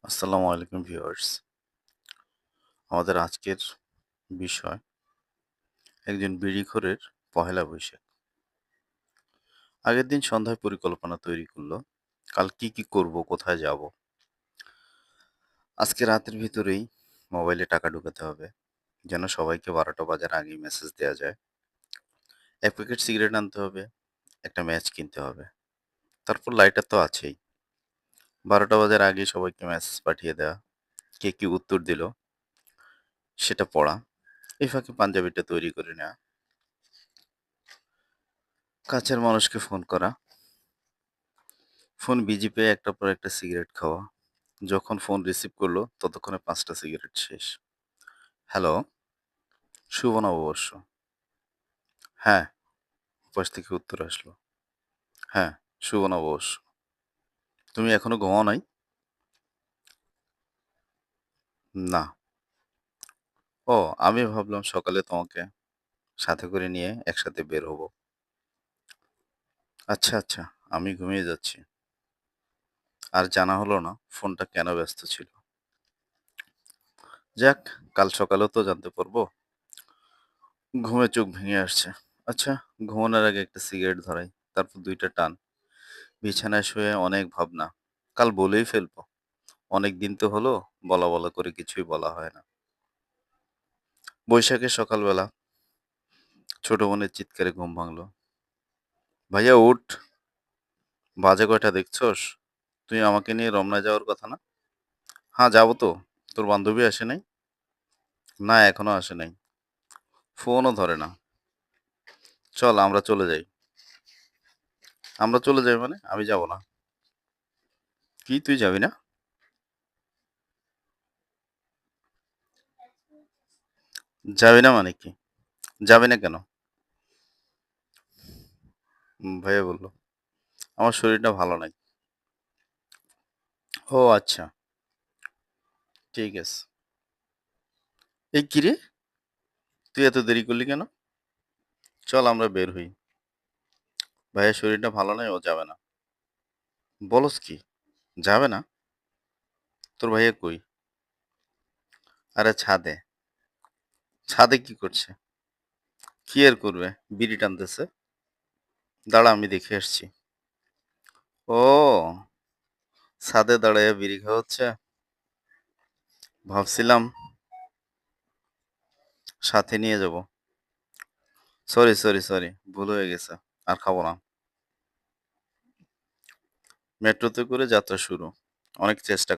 আসসালামু আলাইকুম ভিউয়ার্স। আমাদের আজকের বিষয় একজন বিড়িখোরের পহেলা বৈশাখ। আগের দিন সন্ধ্যায় পরিকল্পনা তৈরি করলো। কাল কি করব, কোথায় যাব। আজকে রাতের ভিতরেই মোবাইলে টাকা ঢুকাতে হবে। যেন সবাইকে ১২টা বাজার আগেই মেসেজ দেয়া যায়। ১ প্যাকেট সিগারেট আনতে হবে, একটা ম্যাচ কিনতে হবে। তারপর লাইটার তো আছেই। ১২টা বাজার আগেই সবাইকে মেসেজ পাঠিয়ে দেওয়া। কে কি উত্তর দিল সেটা পড়া। এই ফাঁকে পাঞ্জাবিটা তৈরি করে নেওয়া। কাছের মানুষকে ফোন করা। ফোন বিজি পেয়ে একটার পর একটা সিগারেট খাওয়া। যখন ফোন রিসিভ করলো ততক্ষণে ৫টা সিগারেট শেষ। হ্যালো, শুভ নববর্ষ। হ্যাঁ, ওপাশ থেকে উত্তর আসলো। হ্যাঁ, শুভ নববর্ষ। তুমি এখনো ঘুমাও নাই? না। ও, আমি ভাবলাম সকালে তোমাকে সাথে করে নিয়ে একসাথে বের হব। আচ্ছা, আমি ঘুমিয়ে যাচ্ছি। আর জানা হলো না ফোনটা কেন ব্যস্ত ছিল। যাক, কাল সকালেও তো জানতে পারবো। ঘুমে চোখ ভেঙে আসছে। আচ্ছা, ঘুমানোর আগে একটা সিগারেট ধরাই, তারপর ২টা টান। বিছানায় শুয়ে অনেক ভাবনা। কাল বলেই ফেলবো। অনেকদিন তো হলো বলা করে কিছুই বলা হয় না। বৈশাখের সকালবেলা ছোট বোনের চিৎকারে ঘুম ভাঙলো। ভাইয়া উঠ, বাজে কয়টা দেখছস? তুই আমাকে নিয়ে রমনায় যাওয়ার কথা না? হ্যাঁ, যাবো তো। তোর বান্ধবী আসে নাই? না, এখনো আসে নাই। ফোনও ধরে না। চল আমরা চলে যাই। আমরা চলে যাই মানে? আমি যাব না। কি, তুই যাবি না? যাবি না মানে কি? যাবি না কেন? ভাইয়া বলল, আমার শরীরটা ভালো নাই। ও আচ্ছা, ঠিক আছে। এই কি রে, তুই এত দেরি করলি কেন? চল আমরা বের হই। ভাইয়ের শরীরটা ভালো নাই, ও যাবে না। বলস কি? যাবে না? তোর ভাইয়া কই? আরে ছাদে। ছাদে কি করছে? কি আর করবে? বিড়ি টানতেছে। দাঁড়া, আমি দেখে আসছি। ও, ছাদে দাঁড়াইয়া বিড়ি খাওয়া হচ্ছে। ভাবছিলাম সাথে নিয়ে যাব। সরি, ভুল হয়ে গেছে। আর খাবো না। মেট্রোতে করে যাত্রা শুরু। অনেক চেষ্টা